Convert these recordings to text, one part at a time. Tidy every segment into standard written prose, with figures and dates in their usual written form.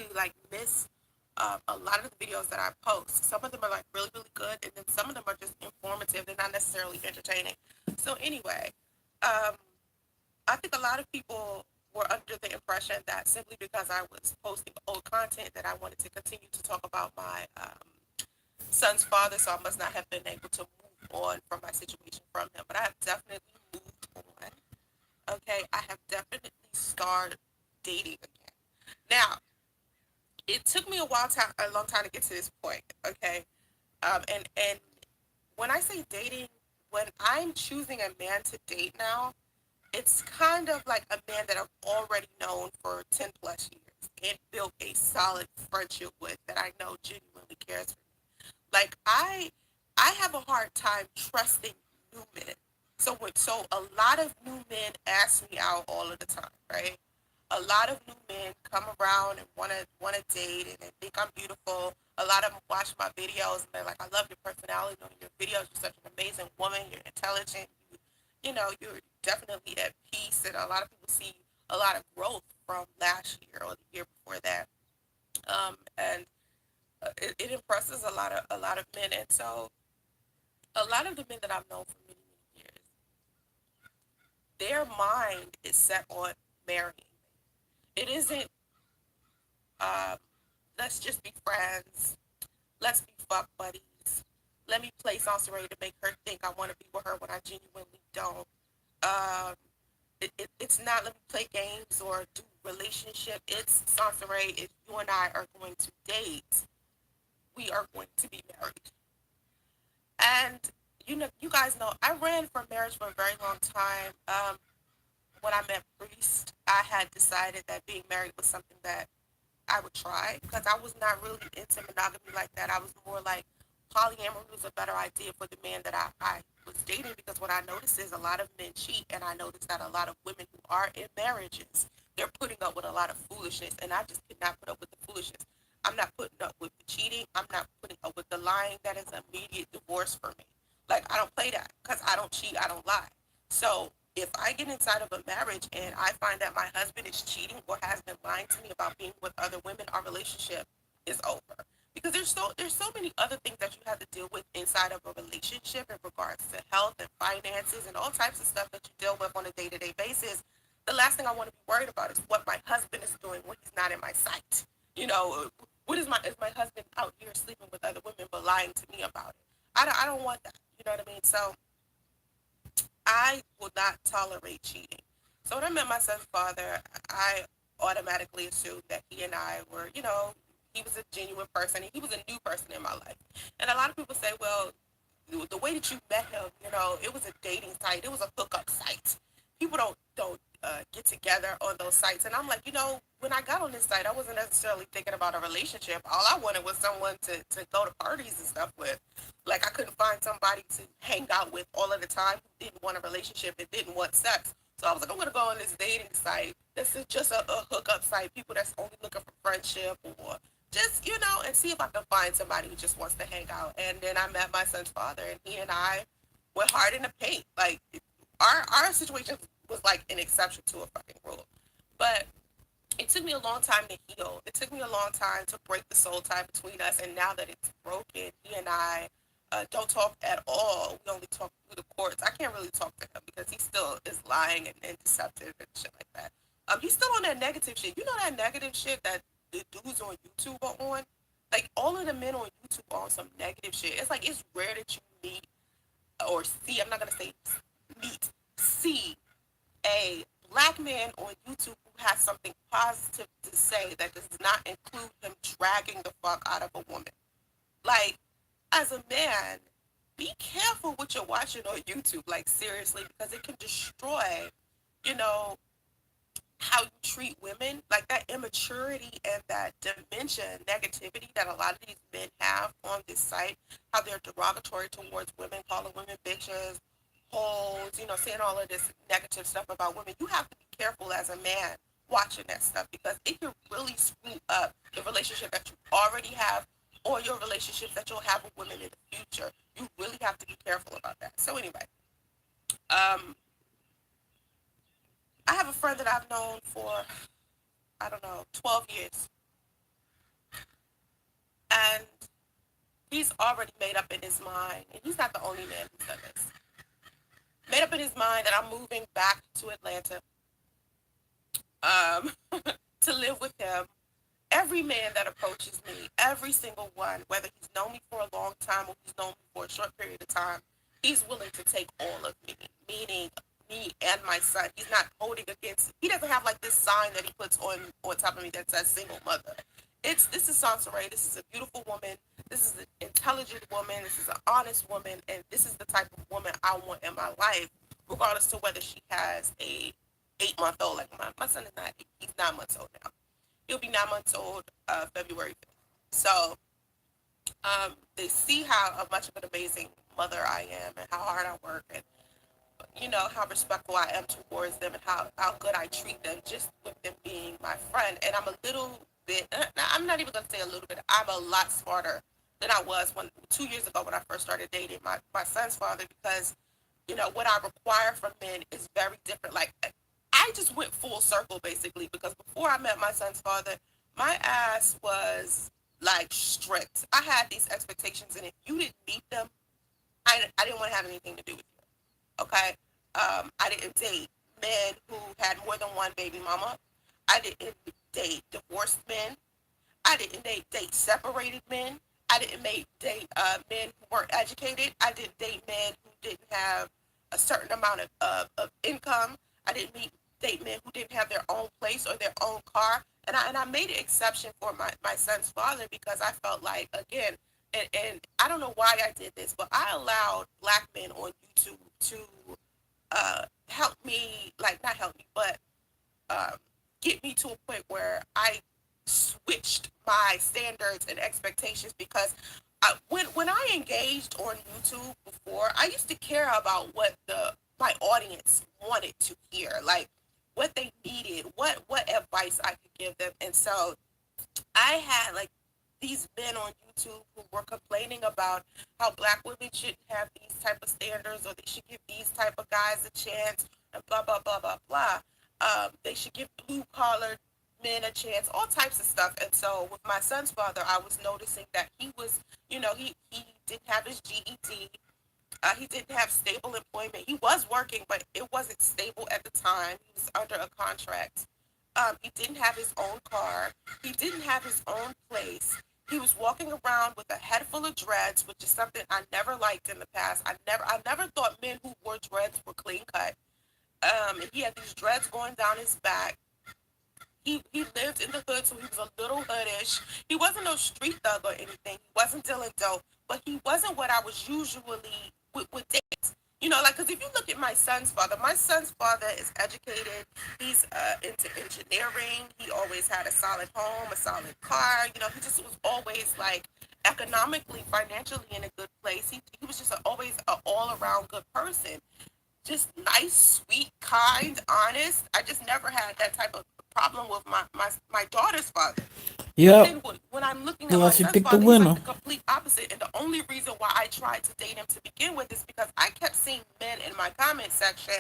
to like miss a lot of the videos that I post. Some of them are like really, really good, and then some of them are just informative. They're not necessarily entertaining. So anyway, um, I think a lot of people were under the impression that simply because I was posting old content that I wanted to continue to talk about my son's father, so I must not have been able to move on from my situation from him. But I have definitely moved on. Okay, I have definitely started dating again. Now, it took me a long time to get to this point. Okay, and when I say dating, when I'm choosing a man to date now, it's kind of like a man that I've already known for 10 plus years and built a solid friendship with that I know genuinely cares for me. Like I have a hard time trusting new men. So a lot of new men ask me out all of the time, right? A lot of new men come around and wanna date and they think I'm beautiful. A lot of them watch my videos and they're like, I love your personality on your videos. You're such an amazing woman. You're intelligent. You're definitely at peace. And a lot of people see a lot of growth from last year or the year before that. And it impresses a lot of men. And so a lot of the men that I've known for many, many years, their mind is set on marrying. It isn't, um, let's just be friends. Let's be fuck buddies. Let me play Sansaray to make her think I want to be with her when I genuinely don't. Um, it's not let me play games or do relationship. It's Sansaray. If you and I are going to date, we are going to be married. And you guys know I ran for marriage for a very long time. When I met Priest, I had decided that being married was something that I would try because I was not really into monogamy like that. I was more like polyamory was a better idea for the man that I was dating because what I noticed is a lot of men cheat, and I noticed that a lot of women who are in marriages, they're putting up with a lot of foolishness, and I just could not put up with the foolishness. I'm not putting up with the cheating. I'm not putting up with the lying. That is immediate divorce for me. Like I don't play that because I don't cheat. I don't lie. So if I get inside of a marriage and I find that my husband is cheating or has been lying to me about being with other women, our relationship is over. Because there's so many other things that you have to deal with inside of a relationship in regards to health and finances and all types of stuff that you deal with on a day-to-day basis. The last thing I want to be worried about is what my husband is doing when he's not in my sight. What is my husband out here sleeping with other women but lying to me about it? I don't want that. You know what I mean? So I will not tolerate cheating. So when I met my son's father, I automatically assumed that he and I were, he was a genuine person and he was a new person in my life. And a lot of people say, well, the way that you met him, it was a dating site, it was a hookup site. People don't get together on those sites, and I'm like, when I got on this site, I wasn't necessarily thinking about a relationship. All I wanted was someone to go to parties and stuff with. Like I couldn't find somebody to hang out with all of the time who didn't want a relationship and didn't want sex. So I was like, I'm gonna go on this dating site. This is just a hookup site. People that's only looking for friendship or just and see if I can find somebody who just wants to hang out. And then I met my son's father, and he and I went hard in the paint. Like our situation was like an exception to a fucking rule. But it took me a long time to heal. It took me a long time to break the soul tie between us. And now that it's broken, he and I don't talk at all. We only talk through the courts. I can't really talk to him because he still is lying and deceptive and shit like that. He's still on that negative shit. You know that negative shit that the dudes on YouTube are on? Like all of the men on YouTube are on some negative shit. It's like it's rare that you meet or see. I'm not gonna say meet, see a black man on YouTube who has something positive to say that does not include him dragging the fuck out of a woman. Like, as a man, be careful what you're watching on YouTube, like seriously, because it can destroy, you know, how you treat women, like that immaturity and that dementia and negativity that a lot of these men have on this site, how they're derogatory towards women, calling women bitches, hoes, saying all of this negative stuff about women. You have to be careful as a man watching that stuff because it can really screw up the relationship that you already have or your relationships that you'll have with women in the future. You really have to be careful about that. So anyway, um, I have a friend that I've known for I don't know, 12 years. And he's already made up in his mind, and he's not the only man who's done this. Made up in his mind that I'm moving back to Atlanta um, to live with him. Every man that approaches me, every single one, whether he's known me for a long time or he's known me for a short period of time, he's willing to take all of me, meaning me and my son. He's not holding against. He doesn't have like this sign that he puts on top of me that says single mother. This is Sansaray. This is a beautiful woman. This is an intelligent woman. This is an honest woman, and this is the type of woman I want in my life, regardless to whether she has a 8-month old. Like my son is not. He's 9 months old now. He'll be 9 months old February 5th. So they see how much of an amazing mother I am and how hard I work and how respectful I am towards them and how good I treat them just with them being my friend. And I'm a little bit, I'm not even going to say a little bit, I'm a lot smarter than I was 2 years ago when I first started dating my son's father, because what I require from men is very different. Like, I just went full circle basically, because before I met my son's father, my ass was like strict. I had these expectations, and if you didn't meet them, I didn't want to have anything to do with you. Okay, I didn't date men who had more than one baby mama. I didn't date divorced men. I didn't date separated men. I didn't date men who weren't educated. I didn't date men who didn't have a certain amount of income. I didn't date men who didn't have their own place or their own car. And I made an exception for my son's father, because I felt like, again, and I don't know why I did this, but I allowed black men on YouTube to help me, like, not help me, but um, get me to a point where I switched my standards and expectations, because when I engaged on YouTube before, I used to care about what my audience wanted to hear, like what they needed, what advice I could give them. And so I had like these men on YouTube who were complaining about how black women shouldn't have these type of standards, or they should give these type of guys a chance, and blah blah blah blah blah. They should give blue collar men a chance, all types of stuff. And so with my son's father, I was noticing that he was, he didn't have his GED. He didn't have stable employment. He was working, but it wasn't stable at the time. He was under a contract. He didn't have his own car. He didn't have his own place. He was walking around with a head full of dreads, which is something I never liked in the past. I never thought men who wore dreads were clean cut. And he had these dreads going down his back. He lived in the hood, so he was a little hoodish. He wasn't no street thug or anything. He wasn't dealing dope, but he wasn't what I was usually would date. Like, because if you look at my son's father is educated. He's into engineering. He always had a solid home, a solid car. He just was always like economically, financially in a good place. He was just always an all around good person, just nice, sweet, kind, honest. I just never had that type of problem with my daughter's father. But Yep. then when I'm looking at my Unless you son's pick the father, he's like winner. the complete opposite. And the only reason why I tried to date him to begin with is because I kept seeing men in my comment section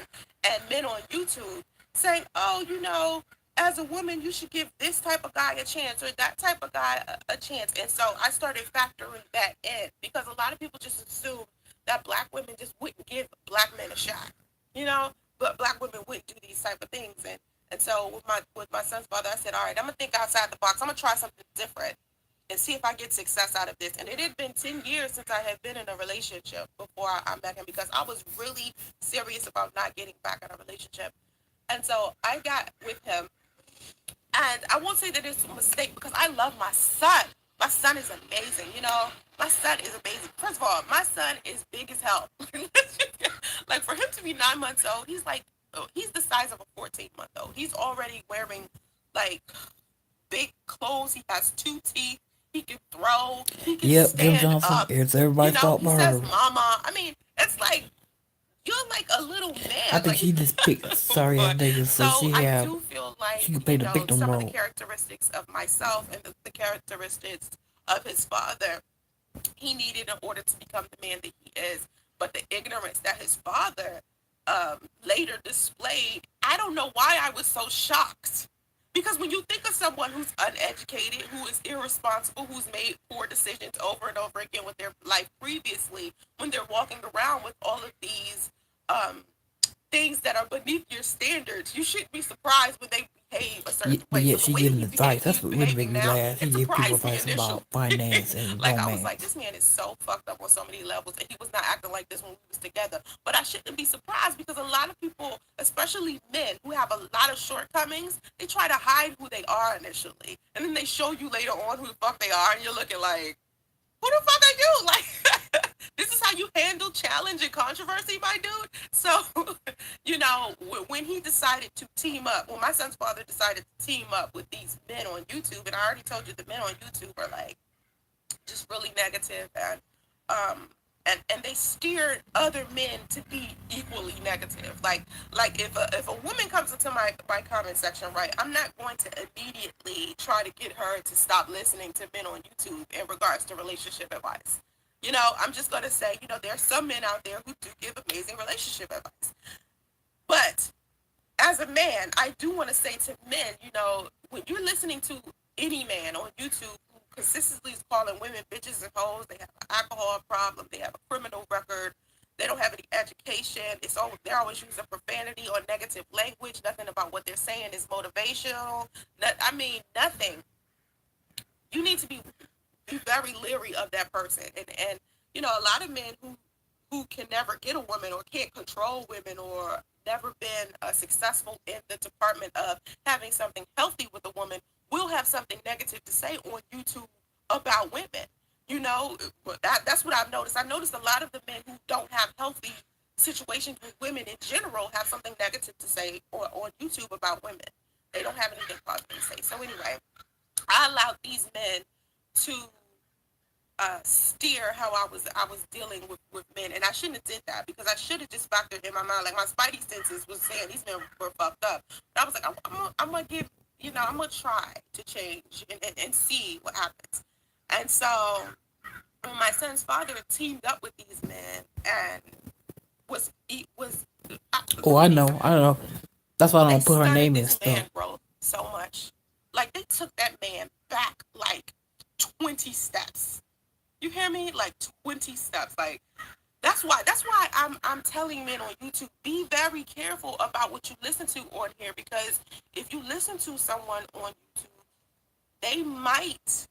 and men on YouTube saying, oh, as a woman, you should give this type of guy a chance, or that type of guy a chance. And so I started factoring that in, because a lot of people just assume that black women just wouldn't give black men a shot, you know, but black women wouldn't do these type of things. And so with my son's father, I said, all right, I'm gonna think outside the box. I'm gonna try something different and see if I get success out of this. And it had been 10 years since I had been in a relationship before I met him, because I was really serious about not getting back in a relationship. And so I got with him, and I won't say that it's a mistake, because I love my son. My son is amazing, My son is amazing. First of all, my son is big as hell. Like, for him to be 9 months old, he's the size of a 14-month-old. He's already wearing like big clothes. He has 2 teeth. He can throw. He can Yep, Jim stand Johnson. up. It's everybody's fault He but says her. "mama." I mean, it's like you're like a little I man. think Like, she just picked sorry ass but niggas so so she I have do feel like she could play the victim some of the role. characteristics of myself and the characteristics of his father he needed in order to become the man that he is. But the ignorance that his father later displayed, I don't know why I was so shocked. Because when you think of someone who's uneducated, who is irresponsible, who's made poor decisions over and over again with their life previously, when they're walking around with all of these um, things that are beneath your standards, you shouldn't be surprised when they behave a certain But way. yet So the she way that giving advice. That's he's what really make behaving me now, laugh. He it give people surprised me advice initially. about finance and Like I was like, romance. this man is so fucked up on so many levels, and he was not acting like this when we was together. But I shouldn't be surprised because a lot of people, especially men who have a lot of shortcomings, they try to hide who they are initially, and then they show you later on who the fuck they are, and you're looking like, who the fuck are you? Like, this is how you handle challenge and controversy, my dude. So, when he decided to team up, when my son's father decided to team up with these men on YouTube, and I already told you the men on YouTube are like just really negative, um and they steered other men to be equally negative. Like if a woman comes into my comment section, right, I'm not going to immediately try to get her to stop listening to men on YouTube in regards to relationship advice. I'm just going to say, there are some men out there who do give amazing relationship advice. But as a man, I do want to say to men, when you're listening to any man on YouTube who consistently is calling women bitches and hoes, they have an alcohol problem, they have a criminal record, they don't have any education, they're always using profanity or negative language, nothing about what they're saying is motivational. Nothing. You need to be very leery of that person. And a lot of men who can never get a woman or can't control women or never been successful in the department of having something healthy with a woman will have something negative to say on YouTube about women. That's what I've noticed. I noticed a lot of the men who don't have healthy situations with women in general have something negative to say on YouTube about women. They don't have anything positive to say. So anyway, I allowed these men to steer how I was dealing with men, and I shouldn't have did that because I should have just factored in my mind, like my spidey senses was saying these men were fucked up. But I was like, I'm gonna give, I'm gonna try to change and see what happens. And so when my son's father teamed up with these men and was Oh, I know. I know. That's why I they don't put her stunted name in this man stuff. growth so much. Like they took that man back like 20 steps. You hear me? Like 20 steps. Like that's why I'm telling men on YouTube, be very careful about what you listen to on here, because if you listen to someone on YouTube, they might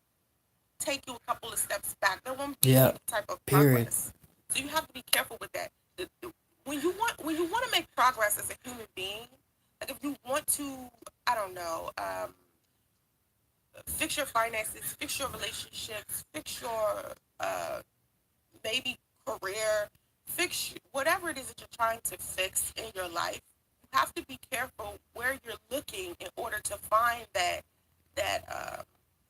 take you a couple of steps back. There won't be Yeah. any type of Period. progress. So you have to be careful with that. When you want to make progress as a human being, like if you want to, I don't know, fix your finances, fix your relationships, fix your maybe career, fix whatever it is that you're trying to fix in your life. You have to be careful where you're looking in order to find that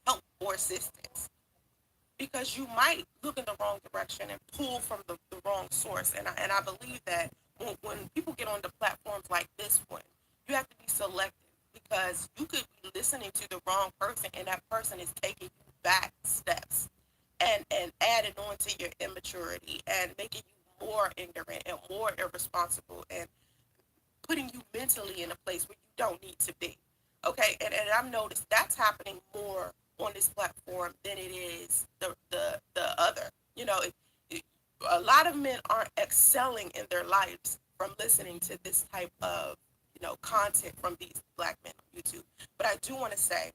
help or assistance, because you might look in the wrong direction and pull from the wrong source. And I believe that when people get on the platforms like this one, you have to be selective, because you could be listening to the wrong person and that person is taking you back steps and adding on to your immaturity and making you more ignorant and more irresponsible and putting you mentally in a place where you don't need to be. Okay, and I've noticed that's happening more on this platform than it is the other. A lot of men aren't excelling in their lives from listening to this type of content from these black men on YouTube. But I do want to say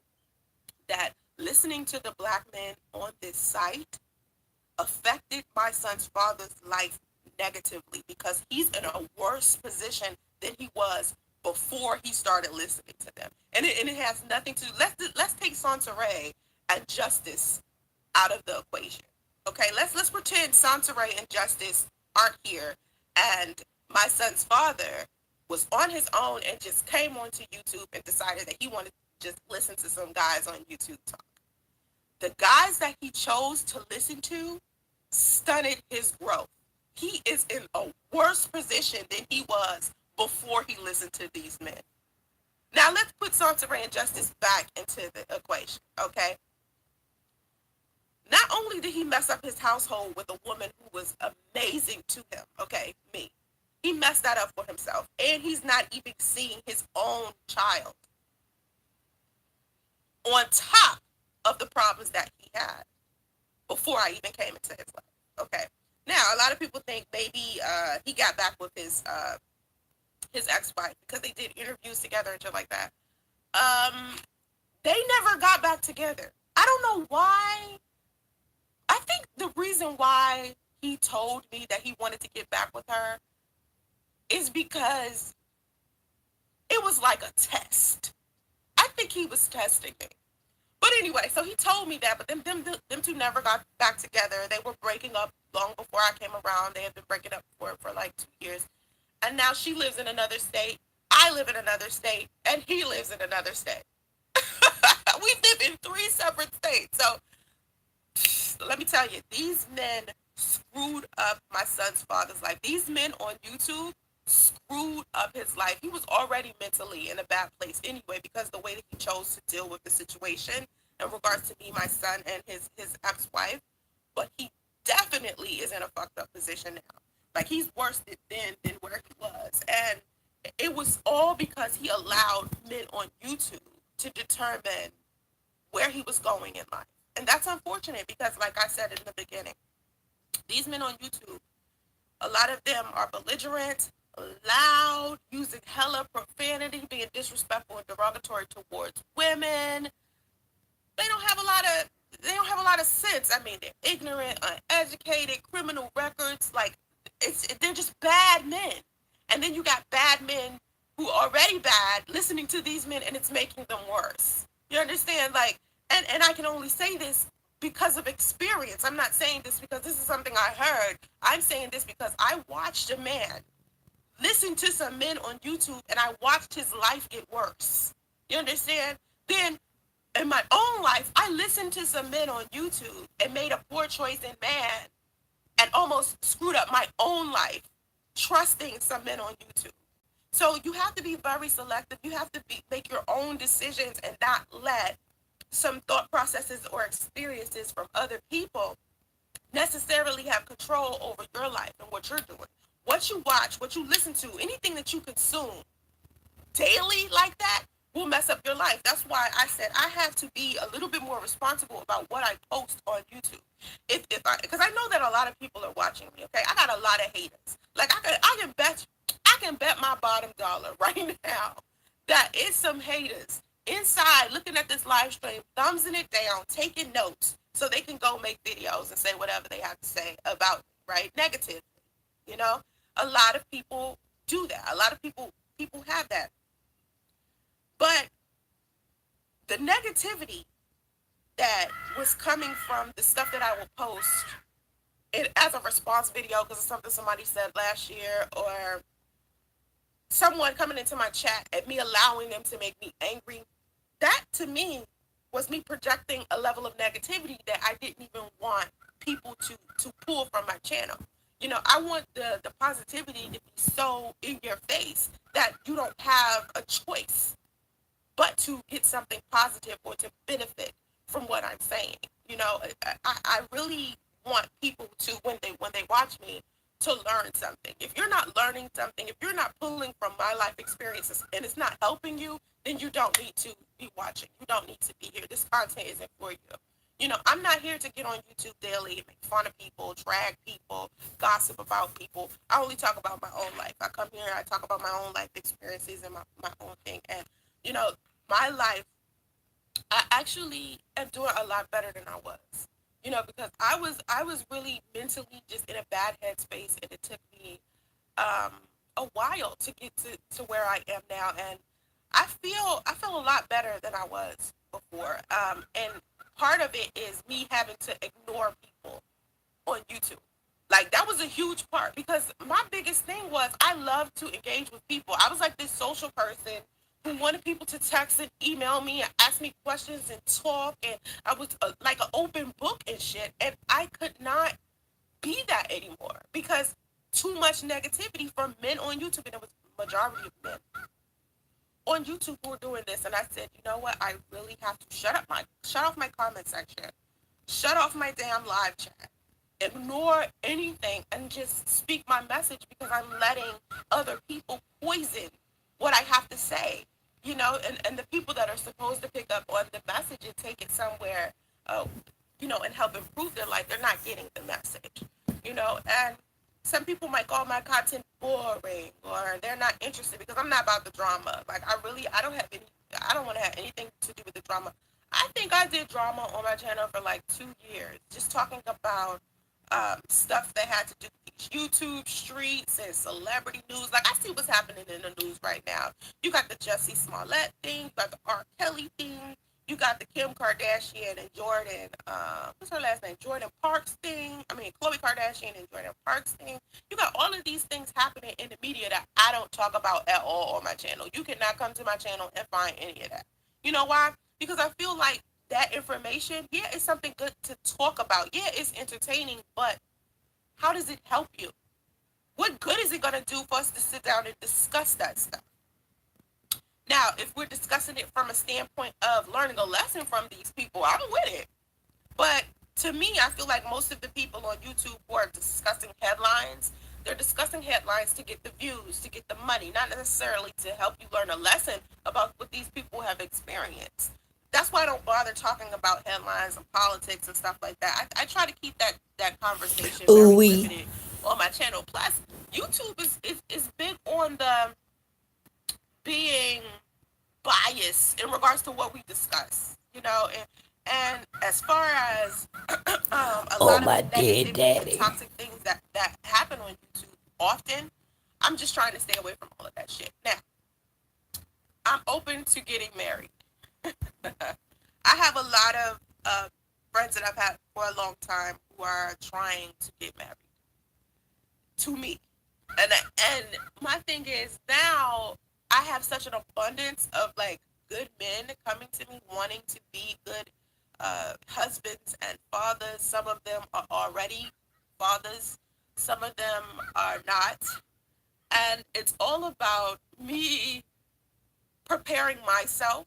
that listening to the black men on this site affected my son's father's life negatively, because he's in a worse position than he was before he started listening to them. And it has nothing to, let's take Santeray and Justice out of the equation. Okay, let's pretend Santeray and Justice aren't here, and my son's father was on his own and just came onto YouTube and decided that he wanted to just listen to some guys on YouTube talk. The guys that he chose to listen to stunted his growth. He is in a worse position than he was before he listened to these men. Now let's put Santeray and Justice back into the equation, okay? Not only did he mess up his household with a woman who was amazing to him, okay, me. He messed that up for himself, and he's not even seeing his own child. on top of the problems that he had before I even came into his life. Okay. Now, a lot of people think maybe he got back with his ex-wife because they did interviews together and shit like that. Um, they never got back together. I don't know why. I think the reason why he told me that he wanted to get back with her is because it was like a test. I think he was testing me. But anyway, so he told me that, but them two never got back together. They were breaking up long before I came around. They had been breaking up for like 2 years. And now she lives in another state. I live in another state. And he lives in another state. We live in three separate states. So let me tell you, these men screwed up my son's father's life. These men on YouTube screwed up his life. He was already mentally in a bad place anyway because the way that he chose to deal with the situation in regards to me, my son, and his ex-wife. But he definitely is in a fucked up position now. Like he's worse than where he was. And it was all because he allowed men on YouTube to determine where he was going in life. And that's unfortunate because, like I said in the beginning, these men on YouTube, a lot of them are belligerent, loud, using hella profanity, being disrespectful and derogatory towards women. They don't have a lot of sense. I mean, they're ignorant, uneducated, criminal records. Like they're just bad men. And then you got bad men who are already bad listening to these men, and it's making them worse. You understand? Like, and I can only say this because of experience. I'm not saying this because this is something I heard. I'm saying this because I watched a man listen to some men on YouTube, and I watched his life get worse. You understand? Then in my own life, I listened to some men on YouTube and made a poor choice in man and almost screwed up my own life trusting some men on YouTube. So you have to be very selective. You have to make your own decisions and not let some thought processes or experiences from other people necessarily have control over your life and what you're doing. What you watch, what you listen to, anything that you consume daily like that will mess up your life. That's why I said I have to be a little bit more responsible about what I post on YouTube. If I, because I know that a lot of people are watching me. Okay, I got a lot of haters. Like I can bet my bottom dollar right now that it's some haters inside looking at this live stream, thumbsing it down, taking notes so they can go make videos and say whatever they have to say about me, right? Negatively. You know, a lot of people do that. A lot of people have that. But the negativity that was coming from the stuff that I will post it as a response video because of something somebody said last year, or someone coming into my chat and me allowing them to make me angry, that to me was me projecting a level of negativity that I didn't even want people to pull from my channel. You know, I want the positivity to be so in your face that you don't have a choice but to get something positive or to benefit from what I'm saying. You know, I really want people to when they watch me to learn something. If you're not learning something, if you're not pulling from my life experiences and it's not helping you, then you don't need to be watching. You don't need to be here. This content isn't for you. You know, I'm not here to get on YouTube daily and make fun of people, drag people, gossip about people. I only talk about my own life. I come here, I talk about my own life experiences and my own thing. And, you know, my life, I actually am doing a lot better than I was. You know, because I was really mentally just in a bad headspace, and it took me a while to get to where I am now, and I feel a lot better than I was before. And part of it is me having to ignore people on YouTube. Like that was a huge part because my biggest thing was I love to engage with people. I was like this social person who wanted people to text and email me and ask me questions and talk, and I was like an open book and shit. And I could not be that anymore because too much negativity from men on YouTube, and it was majority of men on YouTube who were doing this. And I said, you know what? I really have to shut off my comment section, shut off my damn live chat, ignore anything, and just speak my message because I'm letting other people poison what I have to say. and the people that are supposed to pick up on the message and take it somewhere, uh, and help improve their life, they're not getting the message, and some people might call my content boring or they're not interested because I'm not about the drama. Like I don't want to have anything to do with the drama. I think I did drama on my channel for like 2 years, just talking about stuff that had to do with these YouTube streets and celebrity news. Like I see what's happening in the news right now. You got the Jussie Smollett thing, you got the R. Kelly thing, you got the Kim Kardashian and Jordan, what's her last name? Jordan Parks thing. I mean, Khloe Kardashian and Jordan Parks thing. You got all of these things happening in the media that I don't talk about at all on my channel. You cannot come to my channel and find any of that. You know why? Because I feel like that information, yeah, it's something good to talk about. Yeah, it's entertaining, but how does it help you? What good is it going to do for us to sit down and discuss that stuff? Now, if we're discussing it from a standpoint of learning a lesson from these people, I'm with it. But to me, I feel like most of the people on YouTube who are discussing headlines, they're discussing headlines to get the views, to get the money, not necessarily to help you learn a lesson about what these people have experienced. That's why I don't bother talking about headlines and politics and stuff like that. I try to keep that conversation Ooh very wee. limited on my channel. Plus, YouTube is big on the being biased in regards to what we discuss, and as far as a Oh lot of my the dead negativity and daddy. toxic things that happen on YouTube often, I'm just trying to stay away from all of that shit. Now, I'm open to getting married. I have a lot of friends that I've had for a long time who are trying to get married to me. And my thing is now I have such an abundance of like good men coming to me wanting to be good husbands and fathers. Some of them are already fathers, some of them are not. And it's all about me preparing myself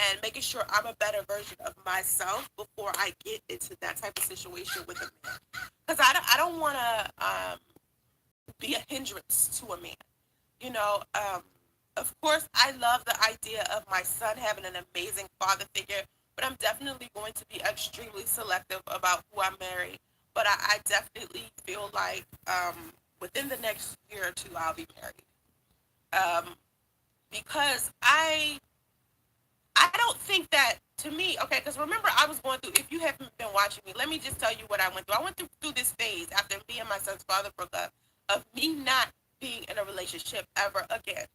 and making sure I'm a better version of myself before I get into that type of situation with a man. Because I don't want to be a hindrance to a man. You know, um, of course, I love the idea of my son having an amazing father figure, but I'm definitely going to be extremely selective about who I marry. But I definitely feel like within the next year or two, I'll be married. Um, because I don't think that to me, okay, because remember I was going through, if you haven't been watching me, let me just tell you what I went through. I went through this phase after me and my son's father broke up of me not being in a relationship ever again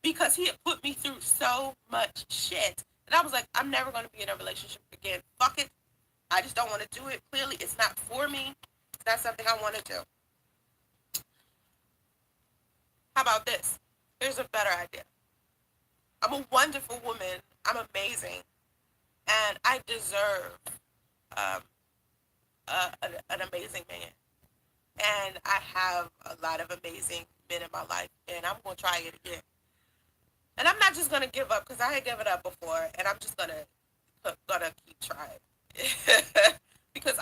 because he had put me through so much shit. And I was like, I'm never going to be in a relationship again. Fuck it. I just don't want to do it. Clearly, it's not for me. It's not something I want to do. How about this? Here's a better idea. I'm a wonderful woman. I'm amazing. And I deserve um, an amazing man. And I have a lot of amazing men in my life. And I'm going to try it again. And I'm not just gonna give up because I had given up before, and I'm just gonna keep trying because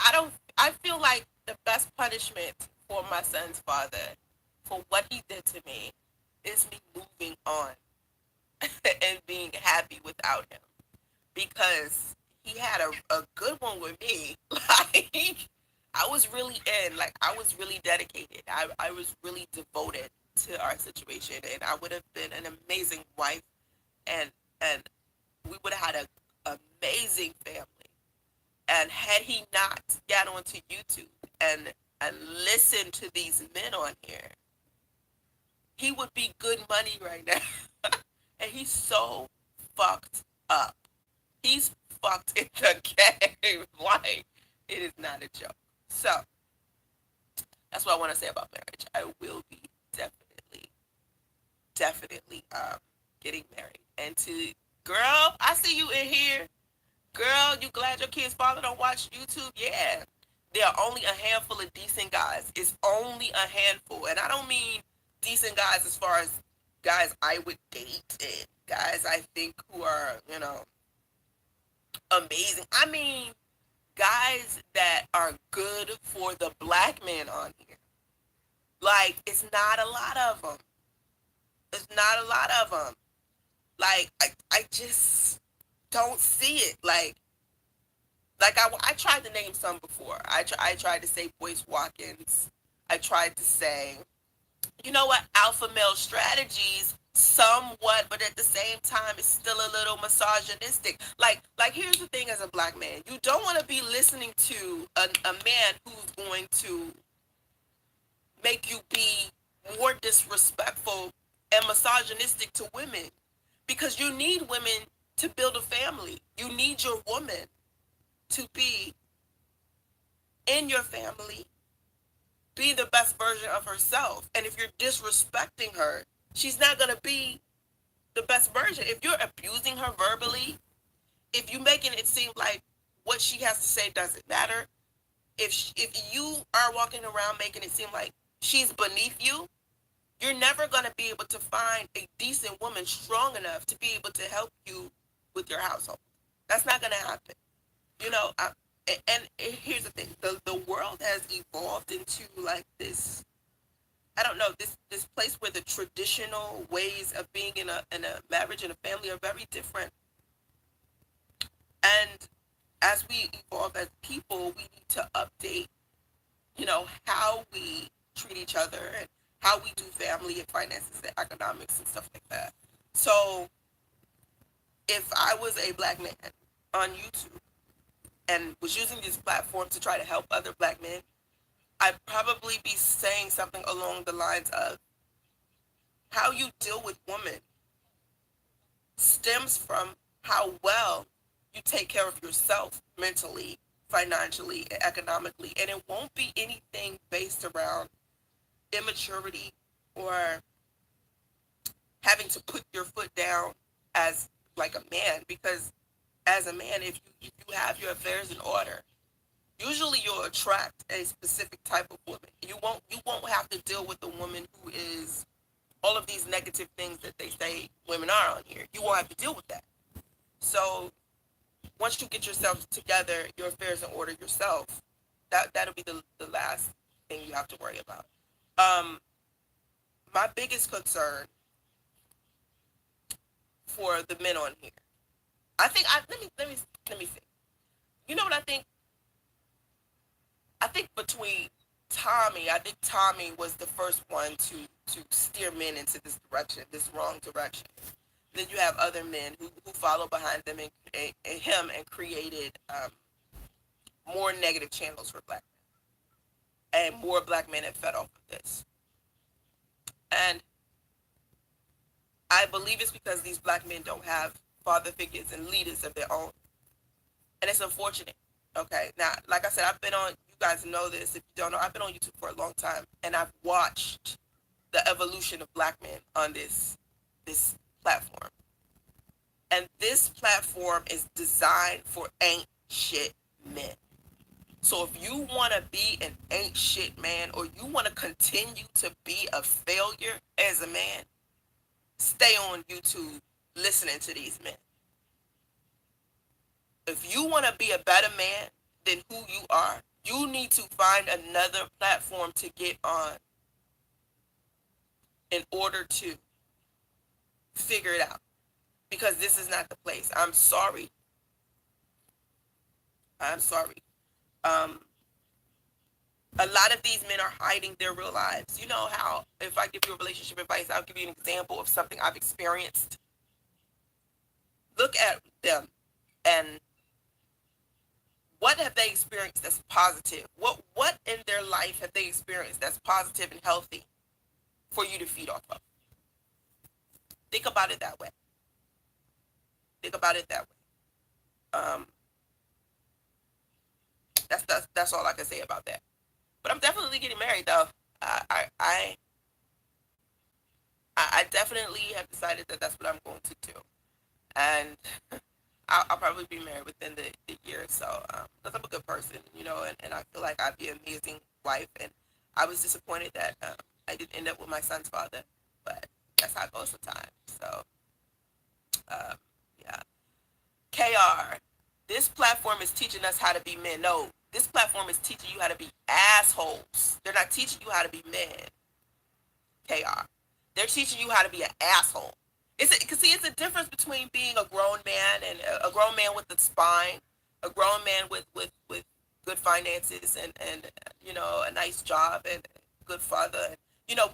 I feel like the best punishment for my son's father for what he did to me is me moving on and being happy without him because he had a good one with me. Like I was really in, like I was really dedicated. I was really devoted to our situation, and I would have been an amazing wife, and and we would have had a amazing family. And had he not got onto YouTube and listened to these men on here, he would be good money right now. And he's so fucked up. He's fucked in the game. Like it is not a joke. So that's what I want to say about marriage. I will be definitely getting married. And to girl, I see you in here. Girl, you glad your kid's father don't watch YouTube? Yeah. There are only a handful of decent guys. It's only a handful. And I don't mean decent guys as far as guys I would date and guys I think who are, amazing. I mean guys that are good for the black man on here. Like, it's not a lot of them. It's not a lot of them. Like I just don't see it. I tried to name some before. I tried to say Boyce Watkins. I tried to say, you know what, alpha male strategies somewhat, but at the same time it's still a little misogynistic. Like here's the thing: as a black man, you don't want to be listening to a man who's going to make you be more disrespectful and misogynistic to women, because you need women to build a family. You need your woman to be in your family, be the best version of herself. And if you're disrespecting her, she's not going to be the best version. If you're abusing her verbally, if you're making it seem like what she has to say doesn't matter, if you are walking around making it seem like she's beneath you, you're never going to be able to find a decent woman strong enough to be able to help you with your household. That's not going to happen. You know, and here's the thing: the world has evolved into like this. I don't know, this place where the traditional ways of being in a marriage and a family are very different. And as we evolve as people, we need to update, how we treat each other and how we do family and finances and economics and stuff like that. So if I was a black man on YouTube and was using this platform to try to help other black men, I'd probably be saying something along the lines of how you deal with women stems from how well you take care of yourself mentally, financially, and economically. And it won't be anything based around immaturity or having to put your foot down as like a man. Because as a man, if you have your affairs in order, usually you'll attract a specific type of woman. You won't have to deal with a woman who is all of these negative things that they say women are on here. You won't have to deal with that. So once you get yourself together, your affairs in order yourself, that'll be the last thing you have to worry about. Um, my biggest concern for the men on here, I think let me think. You know what I think? I think between I think Tommy was the first one to steer men into this direction, this wrong direction. Then you have other men who follow behind them and him and created more negative channels for black men, and more black men have fed off of this. And I believe it's because these black men don't have father figures and leaders of their own, and it's unfortunate. Okay, now like I said, I've been on. You guys know this. If you don't know, I've been on YouTube for a long time, and I've watched the evolution of black men on this platform. And this platform is designed for ain't shit men. So if you want to be an ain't shit man, or you want to continue to be a failure as a man, stay on YouTube listening to these men. If you want to be a better man than who you are, you need to find another platform to get on in order to figure it out. Because this is not the place. I'm sorry. I'm sorry. Um, a lot of these men are hiding their real lives. You know how if I give you a relationship advice, I'll give you an example of something I've experienced. Look at them and what have they experienced that's positive? What in their life have they experienced that's positive and healthy for you to feed off of? Think about it that way. Think about it that way. That's all I can say about that. But I'm definitely getting married though. I definitely have decided that that's what I'm going to do, and I'll probably be married within the year or so. Because I'm a good person, and I feel like I'd be an amazing wife. And I was disappointed that I didn't end up with my son's father, but that's how it goes sometimes. So, um, yeah. KR, this platform is teaching us how to be men. No, this platform is teaching you how to be assholes. They're not teaching you how to be men. KR, they're teaching you how to be an asshole. Because see, it's a difference between being a grown man and a grown man with a spine, a grown man with good finances and a nice job and good father. And,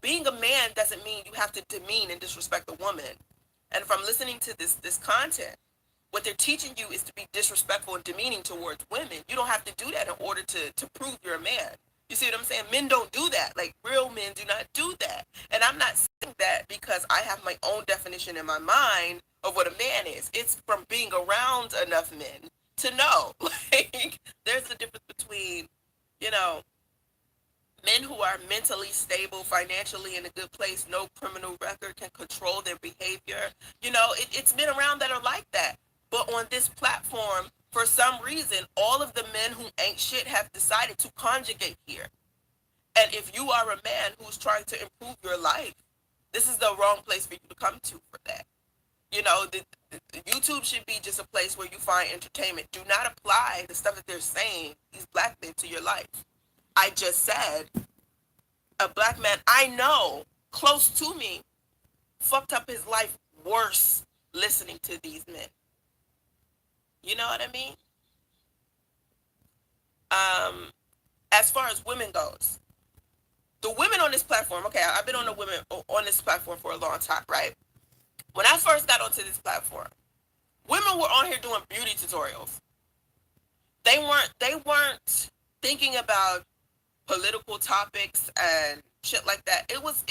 being a man doesn't mean you have to demean and disrespect a woman. And if I'm listening to this content, what they're teaching you is to be disrespectful and demeaning towards women. You don't have to do that in order to prove you're a man. You see what I'm saying? Men don't do that. Like, real men do not do that. And I'm not saying that because I have my own definition in my mind of what a man is. It's from being around enough men to know. Like, there's a difference between, you know, men who are mentally stable, financially in a good place, no criminal record, can control their behavior. It's men around that are like that. But on this platform, for some reason, all of the men who ain't shit have decided to conjugate here. And if you are a man who's trying to improve your life, this is the wrong place for you to come to for that. YouTube should be just a place where you find entertainment. Do not apply the stuff that they're saying, these black men, to your life. I just said a black man I know close to me fucked up his life worse listening to these men. You know what I mean? As far as women goes, the women on this platform, okay, I've been on the women on this platform for a long time, right? When I first got onto this platform, women were on here doing beauty tutorials. They weren't thinking about political topics and shit like that. It was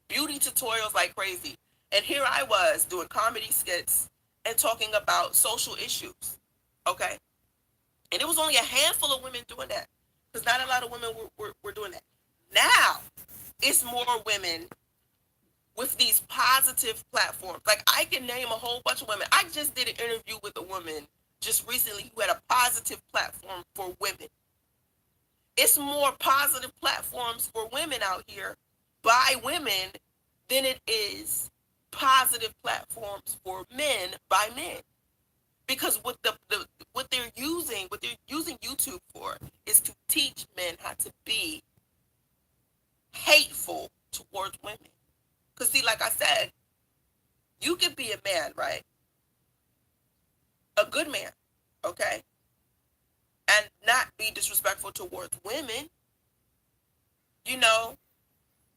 beauty tutorials like crazy. And here I was doing comedy skits and talking about social issues. Okay? And it was only a handful of women doing that. Because not a lot of women were doing that. Now, it's more women with these positive platforms. Like, I can name a whole bunch of women. I just did an interview with a woman just recently who had a positive platform for women. It's more positive platforms for women out here by women than it is positive platforms for men by men. Because what they're using YouTube for is to teach men how to be hateful towards women. Because see, like I said, you can be a man, right? A good man, okay? And not be disrespectful towards women,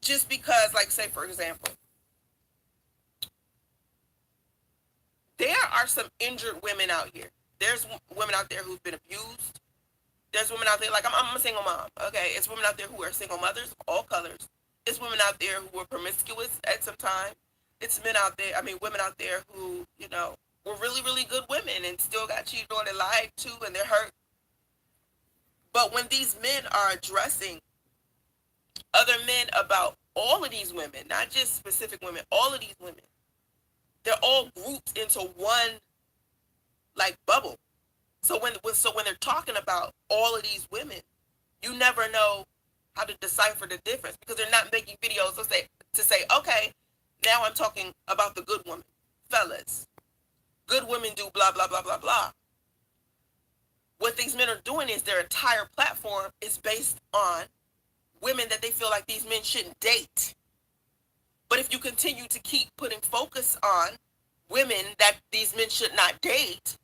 just because, like, say, for example, there are some injured women out here. There's women out there who've been abused. There's women out there, like, I'm a single mom, okay? It's women out there who are single mothers, all colors. It's women out there who were promiscuous at some time. It's women out there who, were really, really good women and still got cheated on and lied to, and they're hurt. But when these men are addressing other men about all of these women, not just specific women, all of these women, they're all grouped into one, like, bubble. So when they're talking about all of these women, you never know how to decipher the difference because they're not making videos to say, okay, now I'm talking about the good woman. Fellas, good women do blah, blah, blah, blah, blah. What these men are doing is their entire platform is based on women that they feel like these men shouldn't date. But if you continue to keep putting focus on women that these men should not date,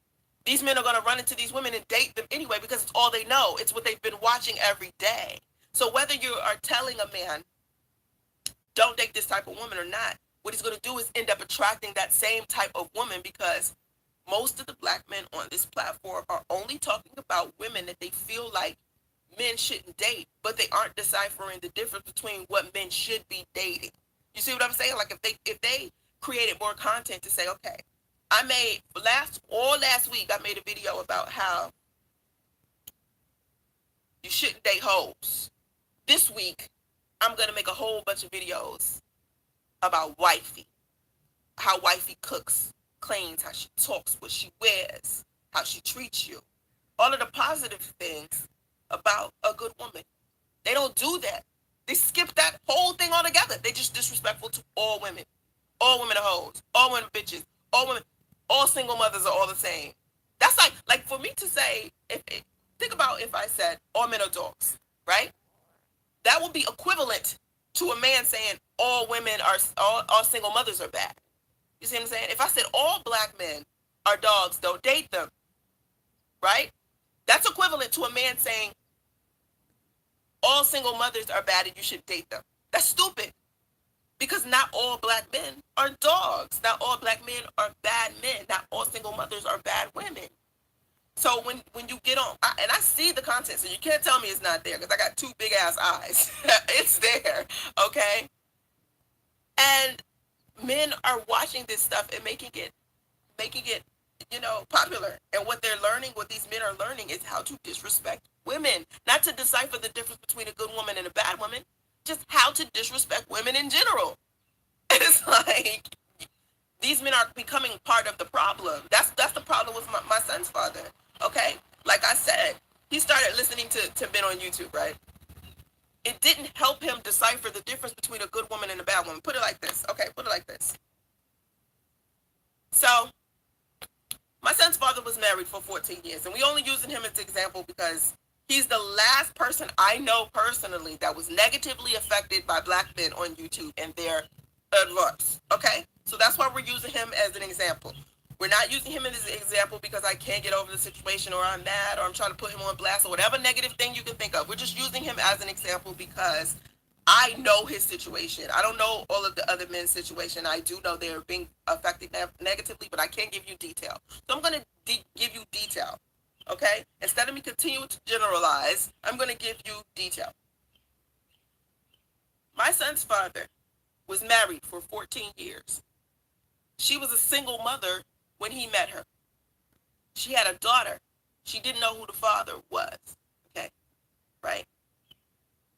these men are going to run into these women and date them anyway because it's all they know. It's what they've been watching every day. So whether you are telling a man, don't date this type of woman or not, what he's going to do is end up attracting that same type of woman because most of the black men on this platform are only talking about women that they feel like men shouldn't date, but they aren't deciphering the difference between what men should be dating. You see what I'm saying? Like, if they created more content to say, okay, I made last week I made a video about how you shouldn't date hoes. This week I'm gonna make a whole bunch of videos about wifey, how wifey cooks, cleans, how she talks, what she wears, how she treats you, all of the positive things about a good woman. They don't do that. They skip that whole thing altogether. They just disrespectful to all women. All women are hoes. All women are bitches. All single mothers are all the same. That's like for me to say, think about if I said all men are dogs, right? That would be equivalent to a man saying all women are, all single mothers are bad. You see what I'm saying? If I said all black men are dogs, don't date them, right? That's equivalent to a man saying all single mothers are bad and you should date them. That's stupid. Because not all black men are dogs. Not all black men are bad men. Not all single mothers are bad women. So when you get on, and I see the content, so you can't tell me it's not there because I got two big ass eyes. It's there, okay? And men are watching this stuff and making it, popular. And what they're learning, what these men are learning, is how to disrespect women. Not to decipher the difference between a good woman and a bad woman, just how to disrespect women in general. It's like these men are becoming part of the problem. That's the problem with my son's father. Okay, like I said, he started listening to men on YouTube, right? It didn't help him decipher the difference between a good woman and a bad woman. Put it like this. Okay, put it like this. So my son's father was married for 14 years, and we only using him as an example because he's the last person I know personally that was negatively affected by black men on YouTube and their advice. Okay? So that's why we're using him as an example. We're not using him as an example because I can't get over the situation or I'm mad or I'm trying to put him on blast or whatever negative thing you can think of. We're just using him as an example because I know his situation. I don't know all of the other men's situation. I do know they're being affected negatively, but I can't give you detail. So I'm going to give you detail, okay? Instead of me continuing to generalize, I'm going to give you detail. My son's father was married for 14 years. She was a single mother when he met her. She had a daughter. She didn't know who the father was, okay? Right?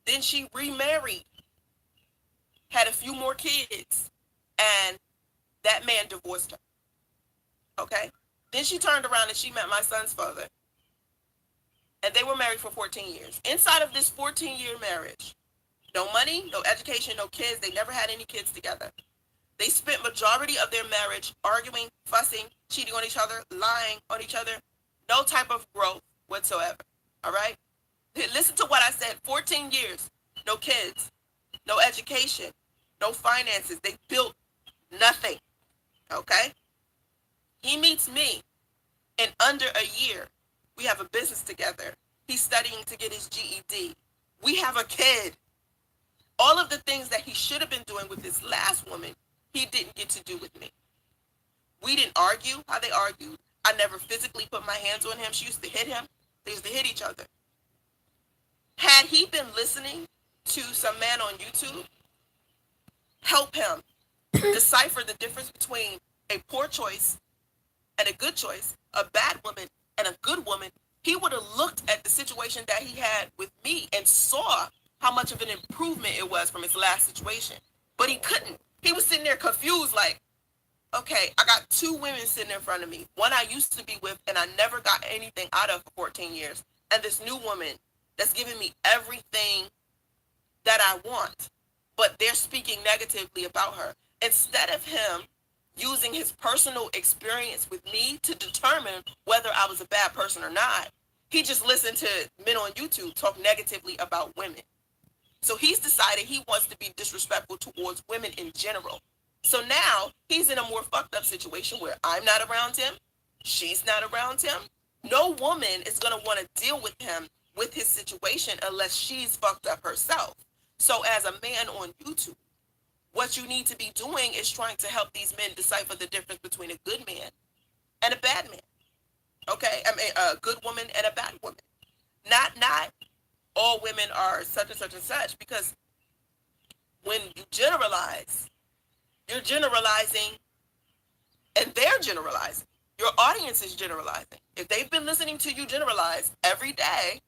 Then she remarried, had a few more kids, and that man divorced her. Okay? Then she turned around and she met my son's father. And they were married for 14 years. Inside of this 14-year marriage, no money, no education, no kids. They never had any kids together. They spent majority of their marriage arguing, fussing, cheating on each other, lying on each other. No type of growth whatsoever. All right? Listen to what I said. 14 years, no kids, no education, no finances. They built nothing. Okay? He meets me in under a year. We have a business together. He's studying to get his GED. We have a kid. All of the things that he should have been doing with this last woman, he didn't get to do with me. We didn't argue how they argued. I never physically put my hands on him. She used to hit him. They used to hit each other. Had he been listening to some man on YouTube, help him decipher the difference between a poor choice and a good choice, a bad woman and a good woman, he would have looked at the situation that he had with me and saw how much of an improvement it was from his last situation. But he couldn't. He was sitting there confused like, okay, I got two women sitting in front of me. One I used to be with and I never got anything out of for 14 years. And this new woman that's giving me everything that I want. But they're speaking negatively about her. Instead of him using his personal experience with me to determine whether I was a bad person or not, he just listened to men on YouTube talk negatively about women. So he's decided he wants to be disrespectful towards women in general. So now he's in a more fucked up situation where I'm not around him. She's not around him. No woman is going to want to deal with him with his situation unless she's fucked up herself. So as a man on YouTube, what you need to be doing is trying to help these men decipher the difference between a good man and a bad man. Okay? I mean, a good woman and a bad woman. Not all women are such and such and such, because when you generalize, you're generalizing and they're generalizing. Your audience is generalizing. If they've been listening to you generalize every day,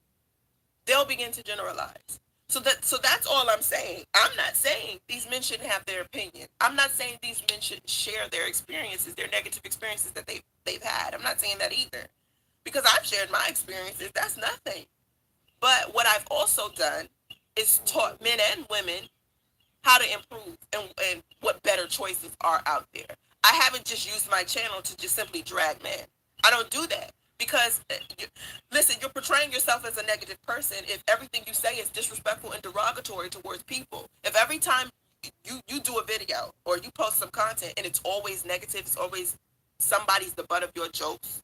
they'll begin to generalize. So that's all I'm saying. I'm not saying these men shouldn't have their opinion. I'm not saying these men shouldn't share their experiences, their negative experiences that they've had. I'm not saying that either. Because I've shared my experiences. That's nothing. But what I've also done is taught men and women how to improve and what better choices are out there. I haven't just used my channel to just simply drag men. I don't do that. Because, listen, you're portraying yourself as a negative person if everything you say is disrespectful and derogatory towards people. If every time you do a video or you post some content and it's always negative, it's always somebody's the butt of your jokes,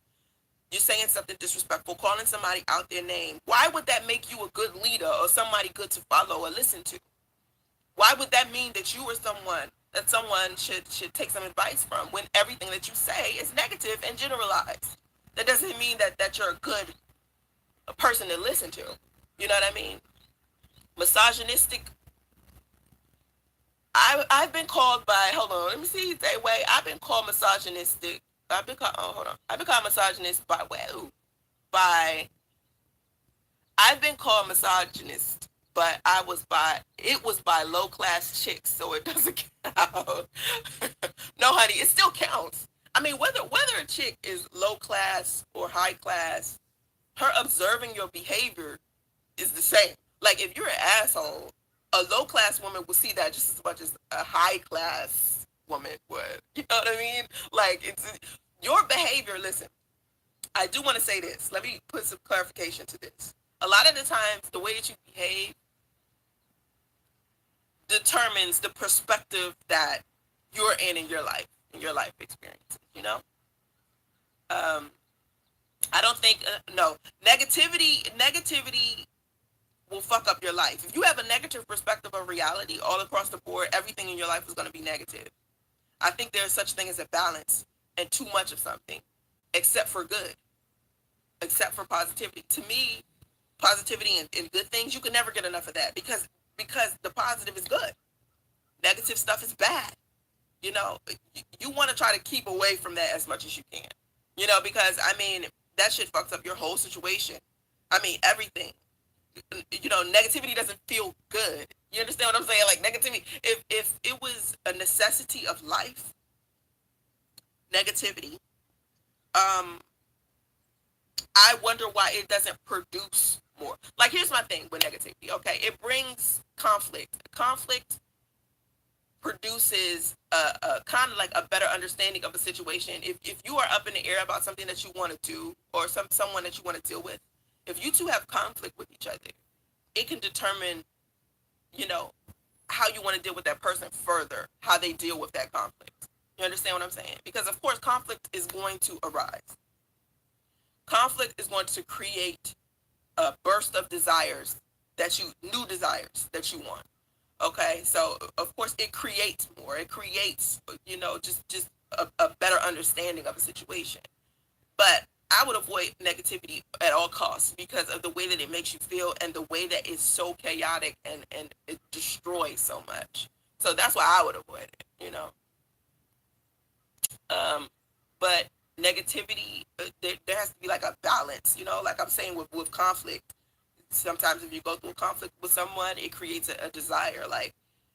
you're saying something disrespectful, calling somebody out their name, why would that make you a good leader or somebody good to follow or listen to? Why would that mean that you are someone that someone should take some advice from when everything that you say is negative and generalized? That doesn't mean that you're a good person to listen to. You know what I mean? Misogynistic. I've been called by, hold on, let me see. Wait, I've been called misogynistic. I've been called, oh, hold on. I've been called misogynist by, well, by, I've been called misogynist, but it was by low class chicks, so it doesn't count. No, honey, it still counts. I mean, whether a chick is low class or high class, her observing your behavior is the same. Like, if you're an asshole, a low class woman will see that just as much as a high class woman would. You know what I mean? Like, it's your behavior. Listen, I do want to say this. Let me put some clarification to this. A lot of the times, the way that you behave determines the perspective that you're in your life experiences. You know, I don't think no negativity will fuck up your life. If you have a negative perspective of reality all across the board, everything in your life is going to be negative. I think there's such thing as a balance and too much of something, except for good, except for positivity. To me, positivity and good things, you can never get enough of that because the positive is good. Negative stuff is bad. You know, you want to try to keep away from that as much as you can. You know, because I mean, that shit fucks up your whole situation. I mean, everything. You know, negativity doesn't feel good. You understand what I'm saying? Like negativity, if it was a necessity of life, negativity, um, I wonder why it doesn't produce more. Like, here's my thing with negativity. Okay, it brings conflict. Conflict produces a kind of like a better understanding of a situation. If you are up in the air about something that you want to do or someone that you want to deal with, if you two have conflict with each other, it can determine, you know, how you want to deal with that person further, how they deal with that conflict. You understand what I'm saying? Because of course conflict is going to arise. Conflict is going to create a burst of new desires that you want. Okay, so of course it creates more. It creates, you know, just a better understanding of a situation. But I would avoid negativity at all costs because of the way that it makes you feel and the way that it's so chaotic and it destroys so much. So that's why I would avoid it, you know. But negativity, there has to be like a balance, you know, like I'm saying with conflict. Sometimes if you go through a conflict with someone, it creates a desire. Like,